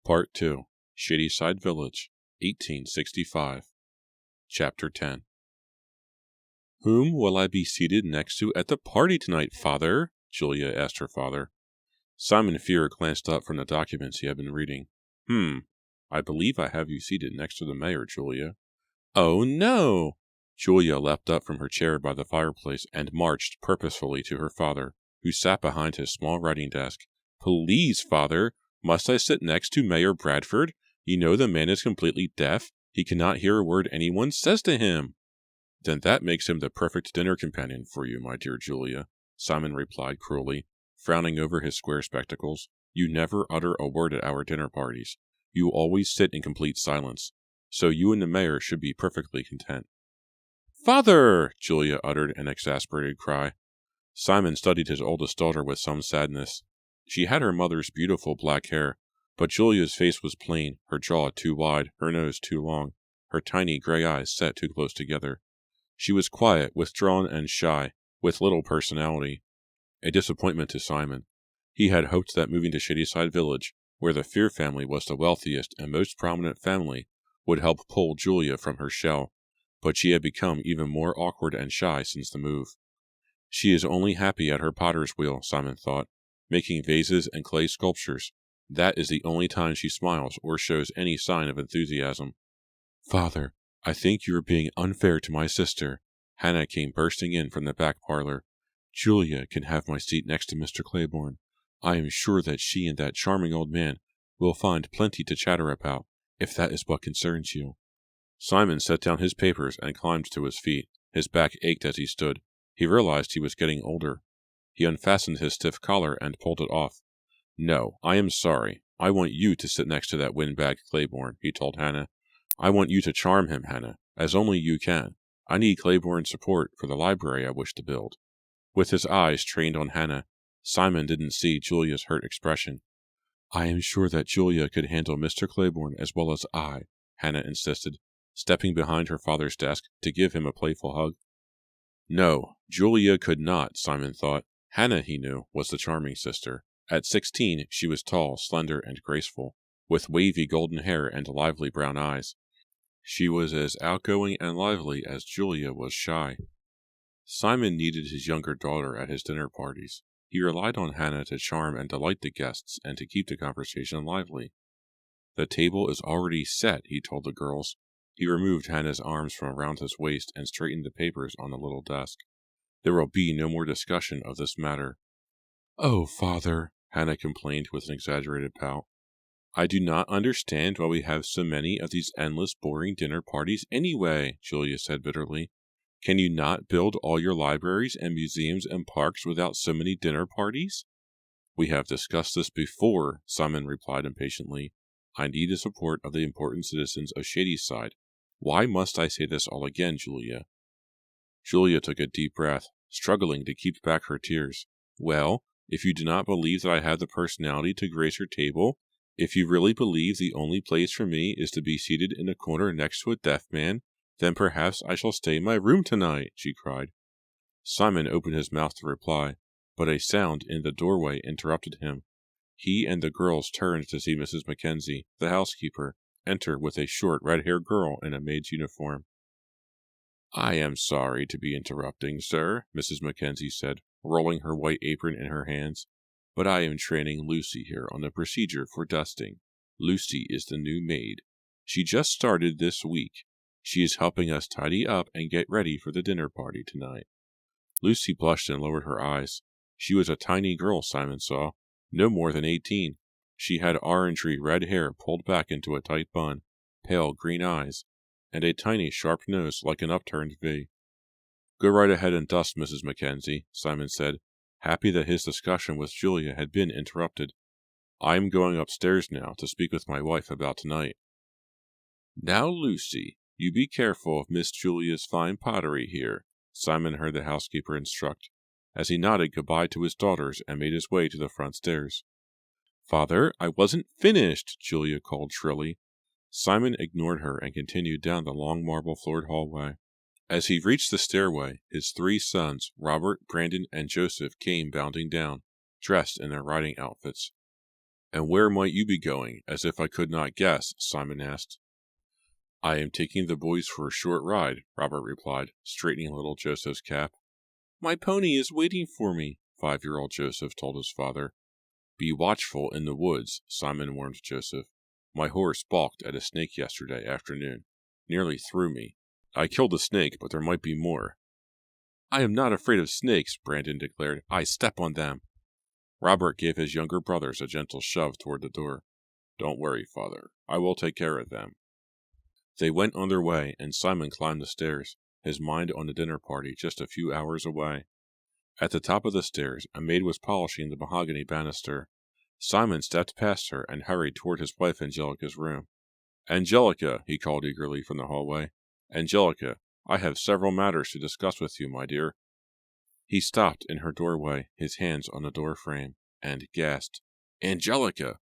Part 2, Shadyside Village, 1865. Chapter 10. "Whom will I be seated next to at the party tonight, Father?" Julia asked her father. Simon Fear glanced up from the documents he had been reading. I believe I have you seated next to the mayor, Julia." "Oh, no!" Julia leapt up from her chair by the fireplace and marched purposefully to her father, who sat behind his small writing desk. "Please, Father! Must I sit next to Mayor Bradford? You know the man is completely deaf. He cannot hear a word anyone says to him." "Then that makes him the perfect dinner companion for you, my dear Julia," Simon replied cruelly, frowning over his square spectacles. "You never utter a word at our dinner parties. You always sit in complete silence. So you and the mayor should be perfectly content." "Father!" Julia uttered an exasperated cry. Simon studied his oldest daughter with some sadness. She had her mother's beautiful black hair, but Julia's face was plain, her jaw too wide, her nose too long, her tiny gray eyes set too close together. She was quiet, withdrawn, and shy, with little personality. A disappointment to Simon. He had hoped that moving to Shadyside Village, where the Fear family was the wealthiest and most prominent family, would help pull Julia from her shell, but she had become even more awkward and shy since the move. She is only happy at her potter's wheel, Simon thought, making vases and clay sculptures. That is the only time she smiles or shows any sign of enthusiasm. "Father, I think you are being unfair to my sister." Hannah came bursting in from the back parlor. "Julia can have my seat next to Mr. Claiborne. I am sure that she and that charming old man will find plenty to chatter about, if that is what concerns you." Simon set down his papers and climbed to his feet. His back ached as he stood. He realized he was getting older. He unfastened his stiff collar and pulled it off. "No, I am sorry. I want you to sit next to that windbag Claiborne," he told Hannah. "I want you to charm him, Hannah, as only you can. I need Claiborne's support for the library I wish to build." With his eyes trained on Hannah, Simon didn't see Julia's hurt expression. "I am sure that Julia could handle Mr. Claiborne as well as I," Hannah insisted, stepping behind her father's desk to give him a playful hug. No, Julia could not, Simon thought. Hannah, he knew, was the charming sister. At 16, she was tall, slender, and graceful, with wavy golden hair and lively brown eyes. She was as outgoing and lively as Julia was shy. Simon needed his younger daughter at his dinner parties. He relied on Hannah to charm and delight the guests and to keep the conversation lively. "The table is already set," he told the girls. He removed Hannah's arms from around his waist and straightened the papers on the little desk. "There will be no more discussion of this matter." "Oh, Father," Hannah complained with an exaggerated pout. "I do not understand why we have so many of these endless, boring dinner parties anyway," Julia said bitterly. "Can you not build all your libraries and museums and parks without so many dinner parties?" "We have discussed this before," Simon replied impatiently. "I need the support of the important citizens of Shadyside. Why must I say this all again, Julia?" Julia took a deep breath, struggling to keep back her tears. "Well, if you do not believe that I have the personality to grace your table, if you really believe the only place for me is to be seated in a corner next to a deaf man, then perhaps I shall stay in my room tonight," she cried. Simon opened his mouth to reply, but a sound in the doorway interrupted him. He and the girls turned to see Mrs. Mackenzie, the housekeeper, enter with a short red-haired girl in a maid's uniform. "I am sorry to be interrupting, sir," Mrs. Mackenzie said, rolling her white apron in her hands, "but I am training Lucy here on the procedure for dusting. Lucy is the new maid. She just started this week. She is helping us tidy up and get ready for the dinner party tonight." Lucy blushed and lowered her eyes. She was a tiny girl, Simon saw, no more than 18. She had orangey red hair pulled back into a tight bun, pale green eyes, and a tiny sharp nose like an upturned V. "Go right ahead and dust, Mrs. Mackenzie," Simon said, happy that his discussion with Julia had been interrupted. "I am going upstairs now to speak with my wife about tonight." "Now, Lucy, you be careful of Miss Julia's fine pottery here," Simon heard the housekeeper instruct, as he nodded goodbye to his daughters and made his way to the front stairs. "Father, I wasn't finished," Julia called shrilly. Simon ignored her and continued down the long marble-floored hallway. As he reached the stairway, his 3 sons, Robert, Brandon, and Joseph, came bounding down, dressed in their riding outfits. And where might you be going, as if I could not guess? Simon asked. I am taking the boys for a short ride, Robert replied, straightening little Joseph's cap. My pony is waiting for me, 5-year-old Joseph told his father. Be watchful in the woods, Simon warned Joseph. My horse balked at a snake yesterday afternoon. Nearly threw me. I killed a snake, but there might be more. I am not afraid of snakes, Brandon declared. I step on them. Robert gave his younger brothers a gentle shove toward the door. Don't worry, father. I will take care of them. They went on their way, and Simon climbed the stairs, his mind on the dinner party just a few hours away. At the top of the stairs, a maid was polishing the mahogany banister. Simon stepped past her and hurried toward his wife Angelica's room. Angelica, he called eagerly from the hallway. Angelica, I have several matters to discuss with you, my dear. He stopped in her doorway, his hands on the door frame, and gasped, Angelica!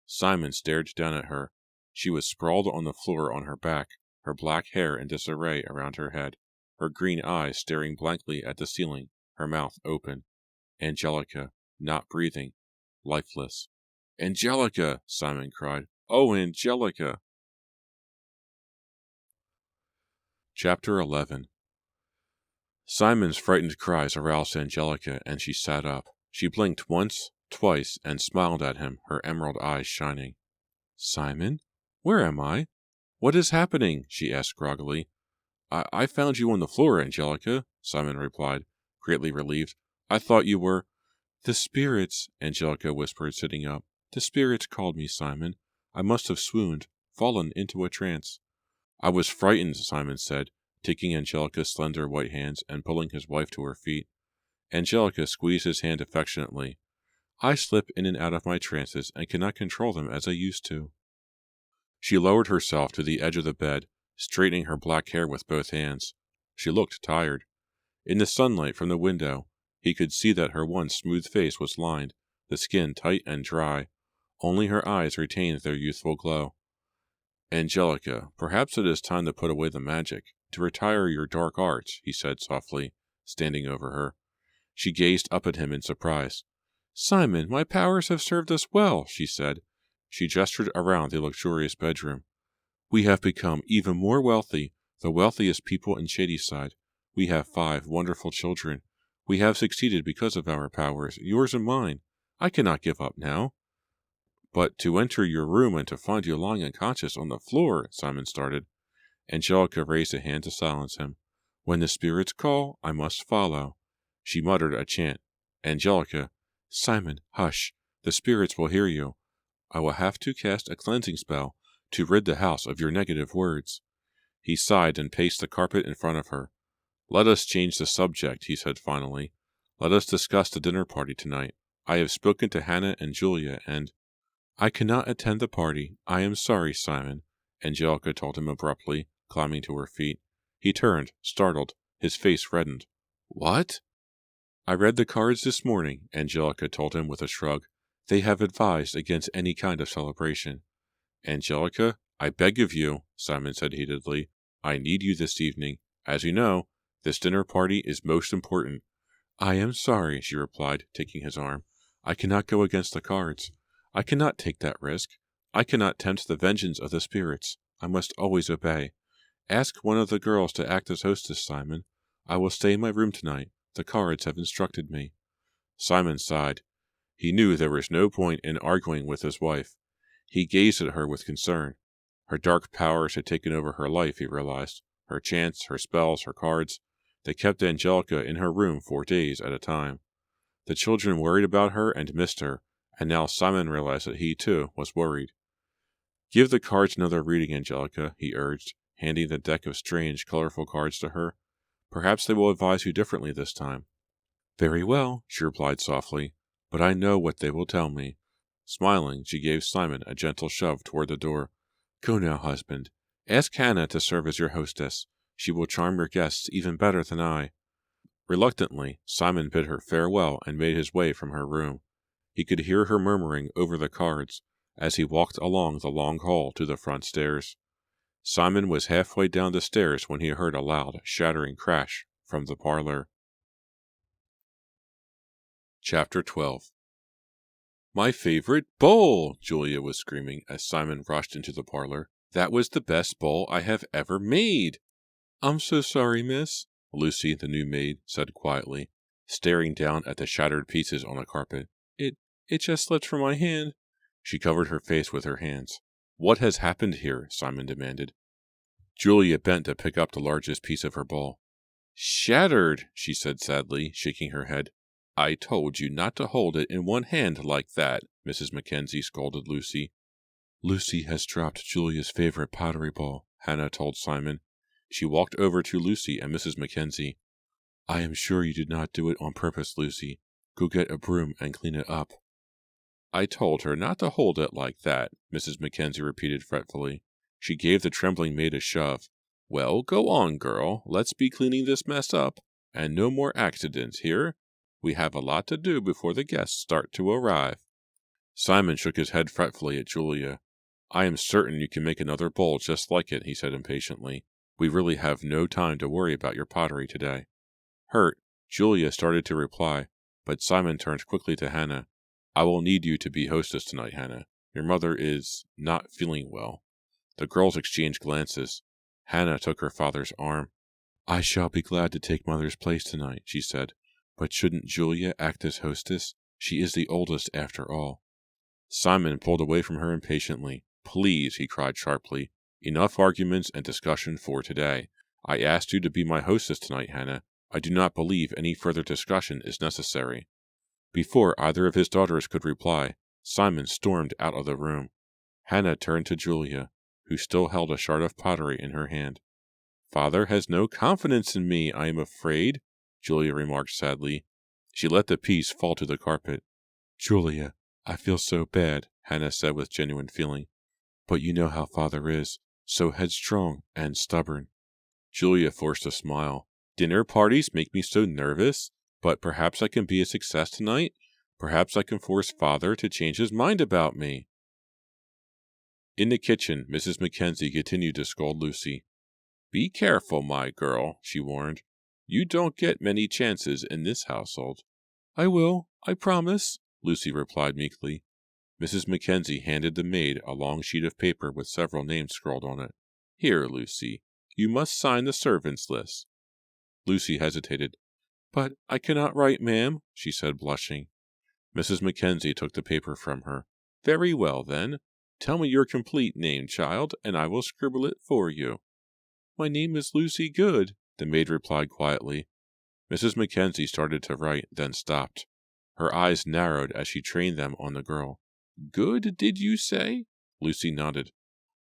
Simon stared down at her. She was sprawled on the floor on her back, her black hair in disarray around her head, her green eyes staring blankly at the ceiling, her mouth open. Angelica, not breathing, lifeless. Angelica! Simon cried. Oh, Angelica! Chapter 11. Simon's frightened cries aroused Angelica, and she sat up. She blinked once, twice, and smiled at him, her emerald eyes shining. Simon? Where am I? What is happening? She asked groggily. I found you on the floor, Angelica, Simon replied, greatly relieved. I thought you were... The spirits, Angelica whispered, sitting up. The spirits called me, Simon. I must have swooned, fallen into a trance. I was frightened, Simon said, taking Angelica's slender white hands and pulling his wife to her feet. Angelica squeezed his hand affectionately. I slip in and out of my trances and cannot control them as I used to. She lowered herself to the edge of the bed, straightening her black hair with both hands. She looked tired. In the sunlight from the window, he could see that her once smooth face was lined, the skin tight and dry. Only her eyes retained their youthful glow. Angelica, perhaps it is time to put away the magic, to retire your dark arts, he said softly, standing over her. She gazed up at him in surprise. Simon, my powers have served us well, she said. She gestured around the luxurious bedroom. We have become even more wealthy, the wealthiest people in Shadyside. We have 5 wonderful children. We have succeeded because of our powers, yours and mine. I cannot give up now. But to enter your room and to find you lying unconscious on the floor, Simon started. Angelica raised a hand to silence him. When the spirits call, I must follow. She muttered a chant. Angelica, Simon, hush. The spirits will hear you. I will have to cast a cleansing spell to rid the house of your negative words. He sighed and paced the carpet in front of her. Let us change the subject, he said finally. Let us discuss the dinner party tonight. I have spoken to Hannah and Julia, and... I cannot attend the party. I am sorry, Simon, Angelica told him abruptly, climbing to her feet. He turned, startled. His face reddened. What? I read the cards this morning, Angelica told him with a shrug. They have advised against any kind of celebration. Angelica, I beg of you, Simon said heatedly. I need you this evening. As you know, this dinner party is most important. I am sorry, she replied, taking his arm. I cannot go against the cards. I cannot take that risk. I cannot tempt the vengeance of the spirits. I must always obey. Ask one of the girls to act as hostess, Simon. I will stay in my room tonight. The cards have instructed me. Simon sighed. He knew there was no point in arguing with his wife. He gazed at her with concern. Her dark powers had taken over her life, he realized. Her chants, her spells, her cards. They kept Angelica in her room for days at a time. The children worried about her and missed her, and now Simon realized that he, too, was worried. Give the cards another reading, Angelica, he urged, handing the deck of strange, colorful cards to her. Perhaps they will advise you differently this time. Very well, she replied softly, but I know what they will tell me. Smiling, she gave Simon a gentle shove toward the door. Go now, husband. Ask Hannah to serve as your hostess. She will charm your guests even better than I. Reluctantly, Simon bid her farewell and made his way from her room. He could hear her murmuring over the cards as he walked along the long hall to the front stairs. Simon was halfway down the stairs when he heard a loud, shattering crash from the parlor. Chapter 12. My favorite bowl, Julia was screaming as Simon rushed into the parlor. That was the best bowl I have ever made. I'm so sorry, miss, Lucy, the new maid, said quietly, staring down at the shattered pieces on the carpet. It just slipped from my hand. She covered her face with her hands. What has happened here? Simon demanded. Julia bent to pick up the largest piece of her bowl. Shattered, she said sadly, shaking her head. I told you not to hold it in one hand like that, Mrs. Mackenzie scolded Lucy. Lucy has dropped Julia's favorite pottery bowl, Hannah told Simon. She walked over to Lucy and Mrs. Mackenzie. I am sure you did not do it on purpose, Lucy. Go get a broom and clean it up. I told her not to hold it like that, Mrs. Mackenzie repeated fretfully. She gave the trembling maid a shove. Well, go on, girl. Let's be cleaning this mess up. And no more accidents here. We have a lot to do before the guests start to arrive. Simon shook his head fretfully at Julia. I am certain you can make another bowl just like it, he said impatiently. We really have no time to worry about your pottery today. Hurt, Julia started to reply, but Simon turned quickly to Hannah. I will need you to be hostess tonight, Hannah. Your mother is not feeling well. The girls exchanged glances. Hannah took her father's arm. I shall be glad to take Mother's place tonight, she said. But shouldn't Julia act as hostess? She is the oldest after all. Simon pulled away from her impatiently. Please, he cried sharply. Enough arguments and discussion for today. I asked you to be my hostess tonight, Hannah. I do not believe any further discussion is necessary. Before either of his daughters could reply, Simon stormed out of the room. Hannah turned to Julia, who still held a shard of pottery in her hand. Father has no confidence in me, I am afraid, Julia remarked sadly. She let the piece fall to the carpet. Julia, I feel so bad, Hannah said with genuine feeling. But you know how Father is, so headstrong and stubborn. Julia forced a smile. Dinner parties make me so nervous, but perhaps I can be a success tonight. Perhaps I can force Father to change his mind about me. In the kitchen, Mrs. Mackenzie continued to scold Lucy. Be careful, my girl, she warned. You don't get many chances in this household. I will, I promise, Lucy replied meekly. Mrs. Mackenzie handed the maid a long sheet of paper with several names scrawled on it. Here, Lucy, you must sign the servants' list. Lucy hesitated. But I cannot write, ma'am, she said, blushing. Mrs. Mackenzie took the paper from her. Very well, then. Tell me your complete name, child, and I will scribble it for you. My name is Lucy Good, the maid replied quietly. Mrs. Mackenzie started to write, then stopped. Her eyes narrowed as she trained them on the girl. Good, did you say? Lucy nodded.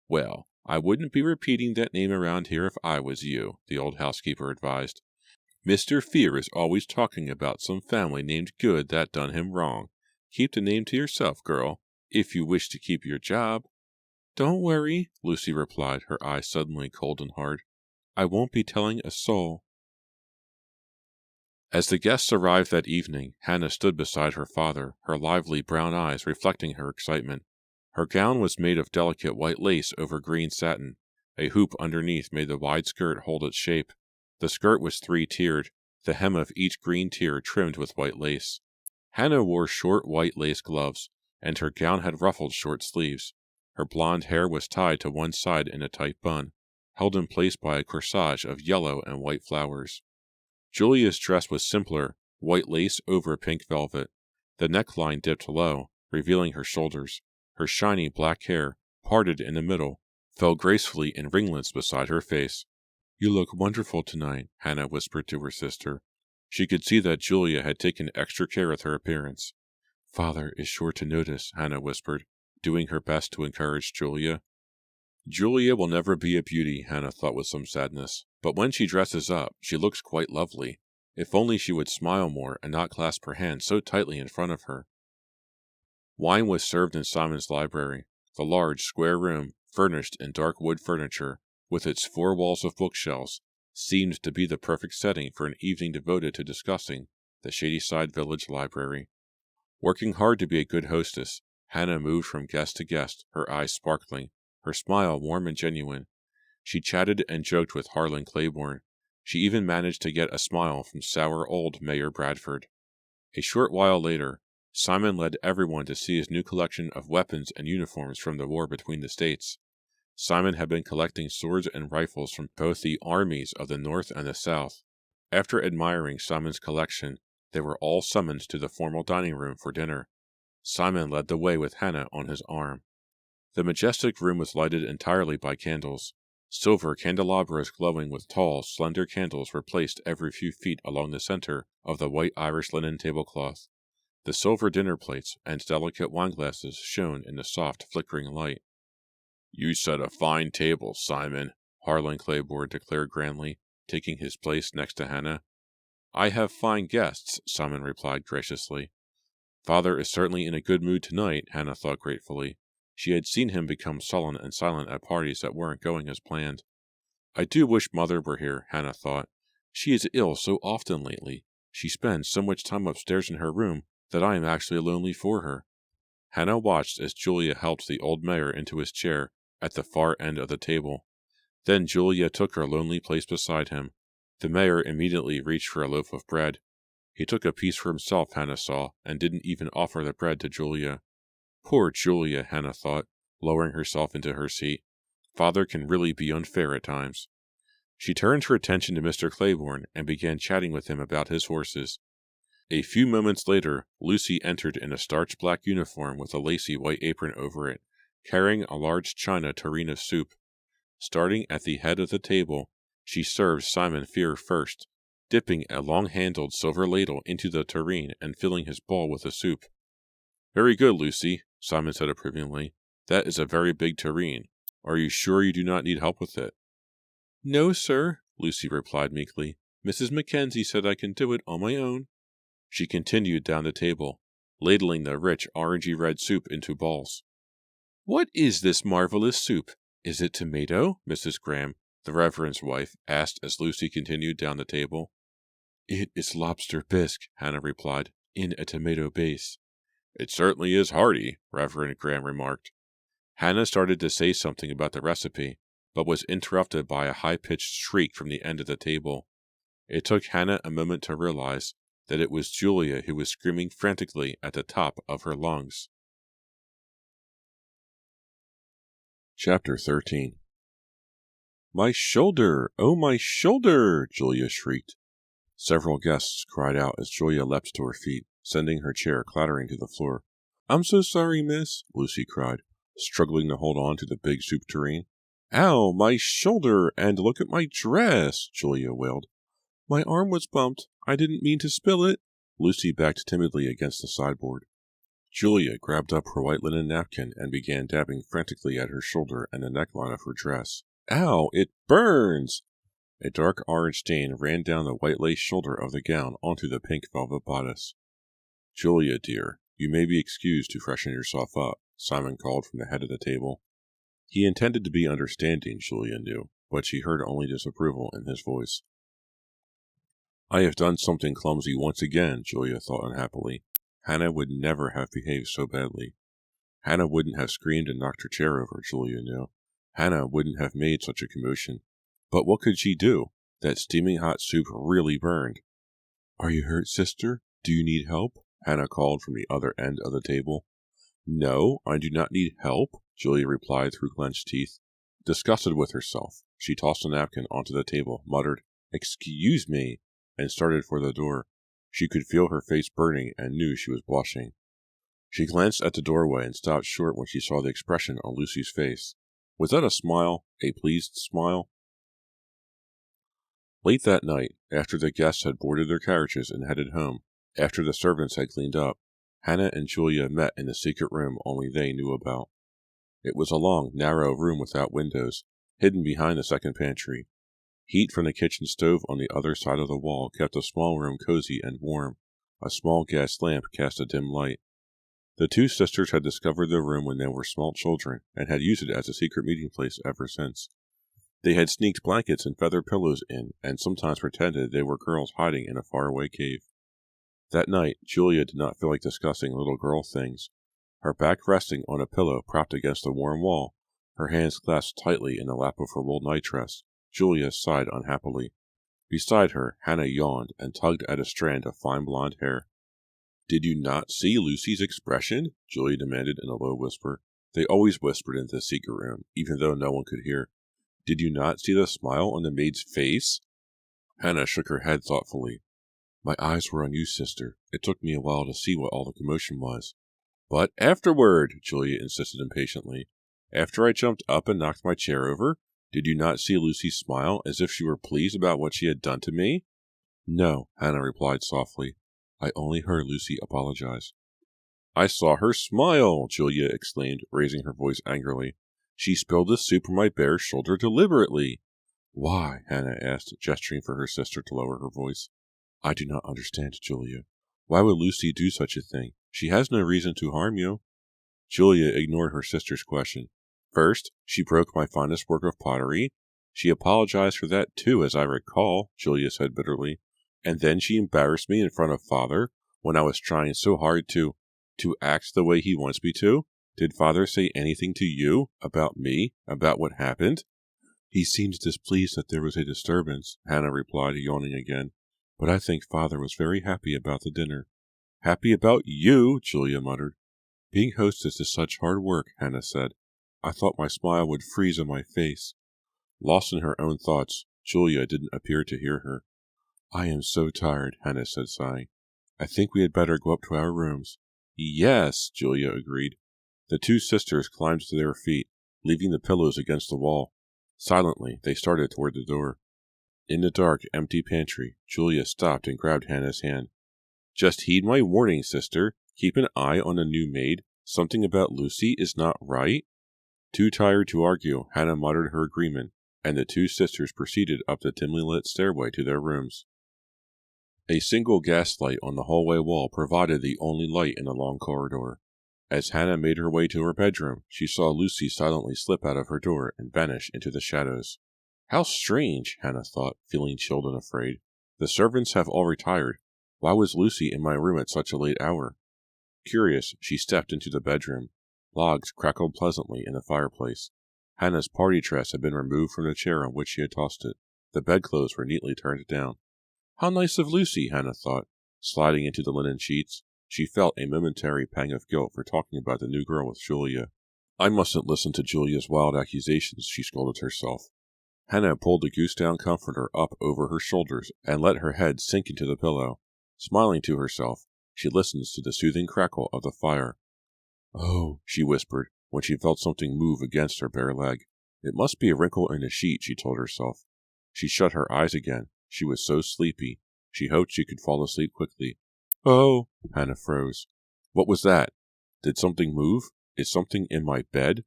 Well, I wouldn't be repeating that name around here if I was you, the old housekeeper advised. Mr. Fear is always talking about some family named Good that done him wrong. Keep the name to yourself, girl, if you wish to keep your job. Don't worry, Lucy replied, her eyes suddenly cold and hard. I won't be telling a soul. As the guests arrived that evening, Hannah stood beside her father, her lively brown eyes reflecting her excitement. Her gown was made of delicate white lace over green satin. A hoop underneath made the wide skirt hold its shape. The skirt was three-tiered, the hem of each green tier trimmed with white lace. Hannah wore short white lace gloves, and her gown had ruffled short sleeves. Her blonde hair was tied to one side in a tight bun, held in place by a corsage of yellow and white flowers. Julia's dress was simpler, white lace over pink velvet. The neckline dipped low, revealing her shoulders. Her shiny black hair, parted in the middle, fell gracefully in ringlets beside her face. You look wonderful tonight, Hannah whispered to her sister. She could see that Julia had taken extra care with her appearance. Father is sure to notice, Hannah whispered, doing her best to encourage Julia. Julia will never be a beauty, Hannah thought with some sadness, but when she dresses up, she looks quite lovely. If only she would smile more and not clasp her hands so tightly in front of her. Wine was served in Simon's library. The large, square room, furnished in dark wood furniture, with its 4 walls of bookshelves, seemed to be the perfect setting for an evening devoted to discussing the Shadyside Village Library. Working hard to be a good hostess, Hannah moved from guest to guest, her eyes sparkling, her smile warm and genuine. She chatted and joked with Harlan Claiborne. She even managed to get a smile from sour old Mayor Bradford. A short while later, Simon led everyone to see his new collection of weapons and uniforms from the war between the states. Simon had been collecting swords and rifles from both the armies of the North and the South. After admiring Simon's collection, they were all summoned to the formal dining room for dinner. Simon led the way with Hannah on his arm. The majestic room was lighted entirely by candles. Silver candelabras glowing with tall, slender candles were placed every few feet along the center of the white Irish linen tablecloth. The silver dinner plates and delicate wineglasses shone in the soft, flickering light. "You set a fine table, Simon," Harlan Claiborne declared grandly, taking his place next to Hannah. "I have fine guests," Simon replied graciously. Father is certainly in a good mood tonight, Hannah thought gratefully. She had seen him become sullen and silent at parties that weren't going as planned. I do wish Mother were here, Hannah thought. She is ill so often lately. She spends so much time upstairs in her room that I am actually lonely for her. Hannah watched as Julia helped the old mayor into his chair at the far end of the table. Then Julia took her lonely place beside him. The mayor immediately reached for a loaf of bread. He took a piece for himself, Hannah saw, and didn't even offer the bread to Julia. Poor Julia, Hannah thought, lowering herself into her seat. Father can really be unfair at times. She turned her attention to Mr. Claiborne and began chatting with him about his horses. A few moments later, Lucy entered in a starched black uniform with a lacy white apron over it, carrying a large china tureen of soup. Starting at the head of the table, she served Simon Fear first, dipping a long-handled silver ladle into the tureen and filling his bowl with the soup. "Very good, Lucy," Simon said approvingly. "That is a very big tureen. Are you sure you do not need help with it?" "No, sir," Lucy replied meekly. "Mrs. Mackenzie said I can do it on my own." She continued down the table, ladling the rich orangey-red soup into bowls. "What is this marvelous soup? Is it tomato?" Mrs. Graham, the Reverend's wife, asked as Lucy continued down the table. "It is lobster bisque," Hannah replied, "in a tomato base." "It certainly is hearty," Reverend Graham remarked. Hannah started to say something about the recipe, but was interrupted by a high-pitched shriek from the end of the table. It took Hannah a moment to realize that it was Julia who was screaming frantically at the top of her lungs. Chapter 13. "My shoulder! Oh, my shoulder!" Julia shrieked. Several guests cried out as Julia leapt to her feet, sending her chair clattering to the floor. "I'm so sorry, miss," Lucy cried, struggling to hold on to the big soup tureen. "Ow, my shoulder, and look at my dress!" Julia wailed. "My arm was bumped. I didn't mean to spill it." Lucy backed timidly against the sideboard. Julia grabbed up her white linen napkin and began dabbing frantically at her shoulder and the neckline of her dress. "Ow, it burns!" A dark orange stain ran down the white lace shoulder of the gown onto the pink velvet bodice. "Julia, dear, you may be excused to freshen yourself up," Simon called from the head of the table. He intended to be understanding, Julia knew, but she heard only disapproval in his voice. "I have done something clumsy once again," Julia thought unhappily. Hannah would never have behaved so badly. Hannah wouldn't have screamed and knocked her chair over, Julia knew. Hannah wouldn't have made such a commotion. But what could she do? That steaming hot soup really burned. "Are you hurt, sister? Do you need help?" Hannah called from the other end of the table. "No, I do not need help," Julia replied through clenched teeth. Disgusted with herself, she tossed a napkin onto the table, muttered, "Excuse me," and started for the door. She could feel her face burning and knew she was blushing. She glanced at the doorway and stopped short when she saw the expression on Lucy's face. Was that a smile? A pleased smile? Late that night, after the guests had boarded their carriages and headed home, after the servants had cleaned up, Hannah and Julia met in the secret room only they knew about. It was a long, narrow room without windows, hidden behind the second pantry. Heat from the kitchen stove on the other side of the wall kept the small room cozy and warm. A small gas lamp cast a dim light. The two sisters had discovered the room when they were small children, and had used it as a secret meeting place ever since. They had sneaked blankets and feather pillows in, and sometimes pretended they were girls hiding in a faraway cave. That night, Julia did not feel like discussing little girl things. Her back resting on a pillow propped against the warm wall, her hands clasped tightly in the lap of her wool nightdress, Julia sighed unhappily. Beside her, Hannah yawned and tugged at a strand of fine blonde hair. Did you not see Lucy's expression? Julia demanded in a low whisper. They always whispered into the secret room, even though no one could hear. Did you not see the smile on the maid's face? Hannah shook her head thoughtfully. My eyes were on you, sister. It took me a while to see what all the commotion was. But afterward, Julia insisted impatiently. After I jumped up and knocked my chair over, did you not see Lucy smile as if she were pleased about what she had done to me? No, Hannah replied softly. I only heard Lucy apologize. I saw her smile, Julia exclaimed, raising her voice angrily. She spilled the soup on my bare shoulder deliberately. Why? Hannah asked, gesturing for her sister to lower her voice. I do not understand, Julia. Why would Lucy do such a thing? She has no reason to harm you. Julia ignored her sister's question. First, she broke my finest work of pottery. She apologized for that too, as I recall, Julia said bitterly. And then she embarrassed me in front of Father when I was trying so hard to act the way he wants me to. Did Father say anything to you about me, about what happened? He seems displeased that there was a disturbance, Hannah replied, yawning again. But I think Father was very happy about the dinner. Happy about you, Julia muttered. Being hostess is such hard work, Hannah said. I thought my smile would freeze on my face. Lost in her own thoughts, Julia didn't appear to hear her. I am so tired, Hannah said, sighing. I think we had better go up to our rooms. Yes, Julia agreed. The two sisters climbed to their feet, leaving the pillows against the wall. Silently, they started toward the door. In the dark, empty pantry, Julia stopped and grabbed Hannah's hand. Just heed my warning, sister. Keep an eye on the new maid. Something about Lucy is not right. Too tired to argue, Hannah muttered her agreement, and the two sisters proceeded up the dimly lit stairway to their rooms. A single gas light on the hallway wall provided the only light in the long corridor. As Hannah made her way to her bedroom, she saw Lucy silently slip out of her door and vanish into the shadows. How strange, Hannah thought, feeling chilled and afraid. The servants have all retired. Why was Lucy in my room at such a late hour? Curious, she stepped into the bedroom. Logs crackled pleasantly in the fireplace. Hannah's party dress had been removed from the chair on which she had tossed it. The bedclothes were neatly turned down. How nice of Lucy, Hannah thought, sliding into the linen sheets. She felt a momentary pang of guilt for talking about the new girl with Julia. I mustn't listen to Julia's wild accusations, she scolded herself. Hannah pulled the goose-down comforter up over her shoulders and let her head sink into the pillow. Smiling to herself, she listened to the soothing crackle of the fire. Oh, she whispered, when she felt something move against her bare leg. It must be a wrinkle in the sheet, she told herself. She shut her eyes again. She was so sleepy. She hoped she could fall asleep quickly. Oh, Hannah froze. What was that? Did something move? Is something in my bed?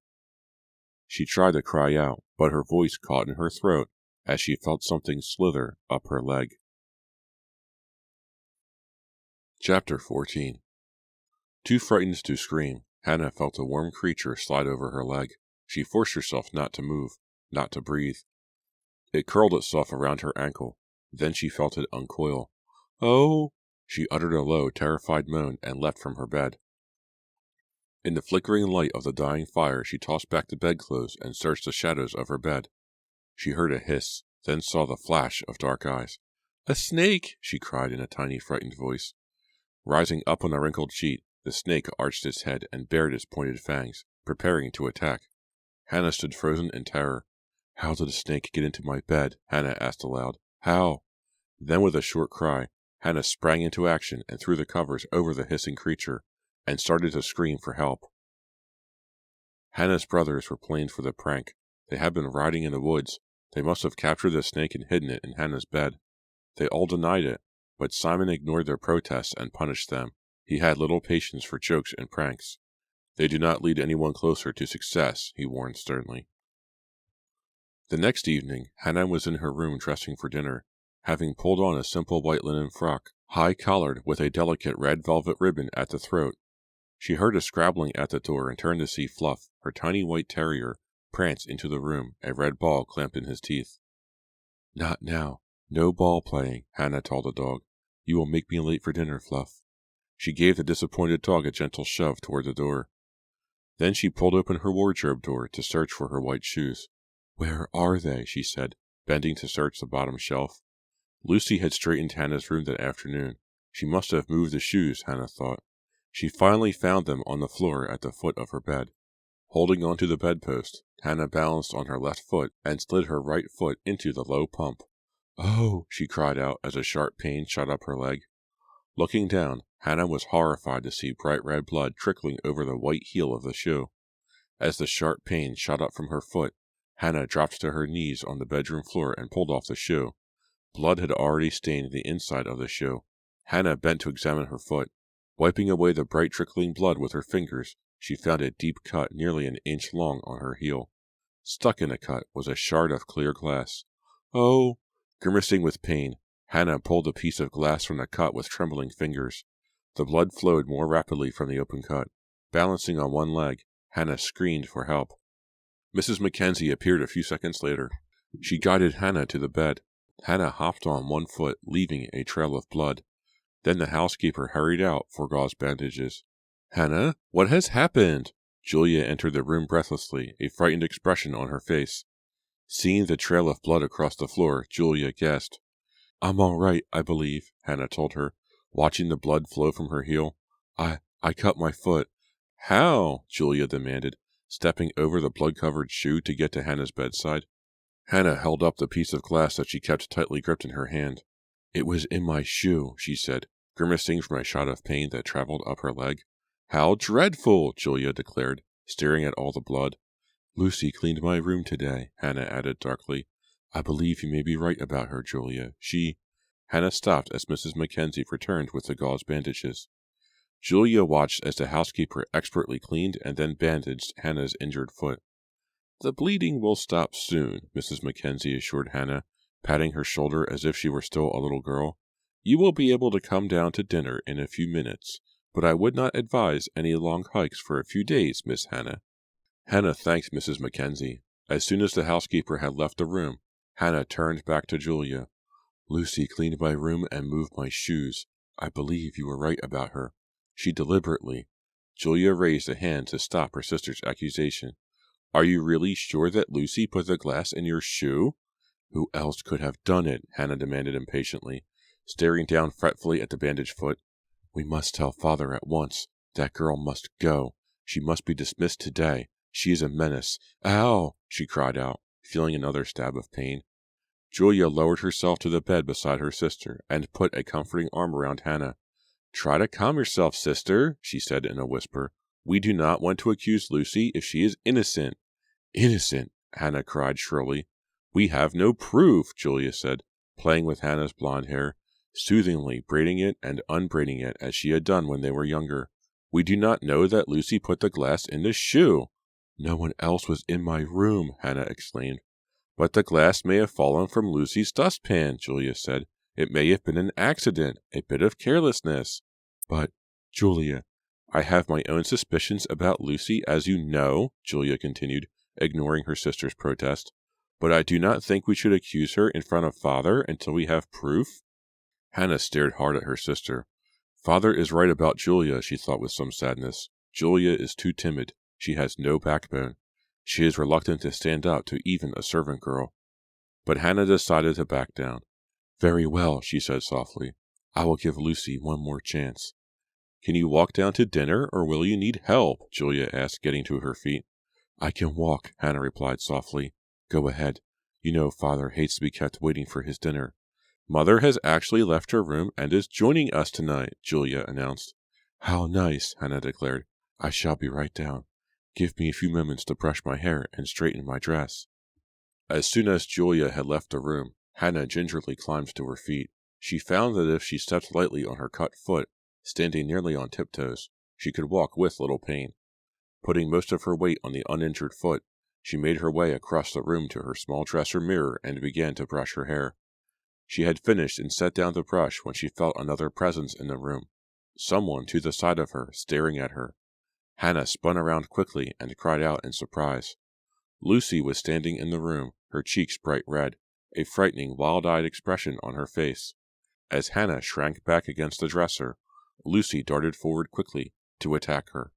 She tried to cry out, but her voice caught in her throat as she felt something slither up her leg. Chapter 14. Too frightened to scream, Hannah felt a warm creature slide over her leg. She forced herself not to move, not to breathe. It curled itself around her ankle. Then she felt it uncoil. Oh! She uttered a low, terrified moan and leapt from her bed. In the flickering light of the dying fire, she tossed back the bedclothes and searched the shadows of her bed. She heard a hiss, then saw the flash of dark eyes. A snake! She cried in a tiny, frightened voice. Rising up on the wrinkled sheet, the snake arched its head and bared its pointed fangs, preparing to attack. Hannah stood frozen in terror. How did the snake get into my bed? Hannah asked aloud. How? Then with a short cry, Hannah sprang into action and threw the covers over the hissing creature, and started to scream for help. Hannah's brothers were blamed for the prank. They had been riding in the woods. They must have captured the snake and hidden it in Hannah's bed. They all denied it, but Simon ignored their protests and punished them. He had little patience for jokes and pranks. They do not lead anyone closer to success, he warned sternly. The next evening, Hannah was in her room dressing for dinner, having pulled on a simple white linen frock, high-collared with a delicate red velvet ribbon at the throat. She heard a scrabbling at the door and turned to see Fluff, her tiny white terrier, prance into the room, a red ball clamped in his teeth. Not now. No ball playing, Hannah told the dog. You will make me late for dinner, Fluff. She gave the disappointed dog a gentle shove toward the door. Then she pulled open her wardrobe door to search for her white shoes. Where are they? She said, bending to search the bottom shelf. Lucy had straightened Hannah's room that afternoon. She must have moved the shoes, Hannah thought. She finally found them on the floor at the foot of her bed. Holding onto the bedpost, Hannah balanced on her left foot and slid her right foot into the low pump. "Oh!" she cried out as a sharp pain shot up her leg. Looking down, Hannah was horrified to see bright red blood trickling over the white heel of the shoe. As the sharp pain shot up from her foot, Hannah dropped to her knees on the bedroom floor and pulled off the shoe. Blood had already stained the inside of the shoe. Hannah bent to examine her foot. Wiping away the bright trickling blood with her fingers, she found a deep cut nearly an inch long on her heel. Stuck in the cut was a shard of clear glass. "Oh!" Grimacing with pain, Hannah pulled a piece of glass from the cut with trembling fingers. The blood flowed more rapidly from the open cut. Balancing on one leg, Hannah screamed for help. Mrs. Mackenzie appeared a few seconds later. She guided Hannah to the bed. Hannah hopped on one foot, leaving a trail of blood. Then the housekeeper hurried out for gauze bandages. "Hannah, what has happened?" Julia entered the room breathlessly, a frightened expression on her face. Seeing the trail of blood across the floor, Julia gasped. "I'm all right, I believe," Hannah told her, watching the blood flow from her heel. I cut my foot." "How?" Julia demanded, stepping over the blood-covered shoe to get to Hannah's bedside. Hannah held up the piece of glass that she kept tightly gripped in her hand. "It was in my shoe," she said, grimacing from a shock of pain that traveled up her leg. "How dreadful!" Julia declared, staring at all the blood. "Lucy cleaned my room today," Hannah added darkly. "I believe you may be right about her, Julia. Hannah stopped as Mrs. Mackenzie returned with the gauze bandages. Julia watched as the housekeeper expertly cleaned and then bandaged Hannah's injured foot. "The bleeding will stop soon," Mrs. Mackenzie assured Hannah, patting her shoulder as if she were still a little girl. "You will be able to come down to dinner in a few minutes, but I would not advise any long hikes for a few days, Miss Hannah." Hannah thanked Mrs. Mackenzie. As soon as the housekeeper had left the room, Hannah turned back to Julia. "Lucy cleaned my room and moved my shoes. I believe you were right about her. She deliberately—" Julia raised a hand to stop her sister's accusation. "Are you really sure that Lucy put the glass in your shoe?" "Who else could have done it?" Hannah demanded impatiently, staring down fretfully at the bandaged foot. "We must tell Father at once. That girl must go. She must be dismissed today. She is a menace. Ow!" she cried out, feeling another stab of pain. Julia lowered herself to the bed beside her sister and put a comforting arm around Hannah. "Try to calm yourself, sister," she said in a whisper. "We do not want to accuse Lucy if she is innocent." "Innocent!" Hannah cried shrilly. "We have no proof," Julia said, playing with Hannah's blonde hair, soothingly braiding it and unbraiding it as she had done when they were younger. "We do not know that Lucy put the glass in the shoe." "No one else was in my room," Hannah exclaimed. "But the glass may have fallen from Lucy's dustpan," Julia said. "It may have been an accident, a bit of carelessness." "But, Julia—" "I have my own suspicions about Lucy, as you know," Julia continued, ignoring her sister's protest. "But I do not think we should accuse her in front of Father until we have proof." Hannah stared hard at her sister. "Father is right about Julia," she thought with some sadness. "Julia is too timid. She has no backbone. She is reluctant to stand up to even a servant girl." But Hannah decided to back down. "Very well," she said softly. "I will give Lucy one more chance." "Can you walk down to dinner, or will you need help?" Julia asked, getting to her feet. "I can walk," Hannah replied softly. "Go ahead. You know Father hates to be kept waiting for his dinner." "Mother has actually left her room and is joining us tonight," Julia announced. "How nice," Hannah declared. "I shall be right down. Give me a few moments to brush my hair and straighten my dress." As soon as Julia had left the room, Hannah gingerly climbed to her feet. She found that if she stepped lightly on her cut foot, standing nearly on tiptoes, she could walk with little pain. Putting most of her weight on the uninjured foot, she made her way across the room to her small dresser mirror and began to brush her hair. She had finished and set down the brush when she felt another presence in the room, someone to the side of her, staring at her. Hannah spun around quickly and cried out in surprise. Lucy was standing in the room, her cheeks bright red, a frightening, wild-eyed expression on her face. As Hannah shrank back against the dresser, Lucy darted forward quickly to attack her.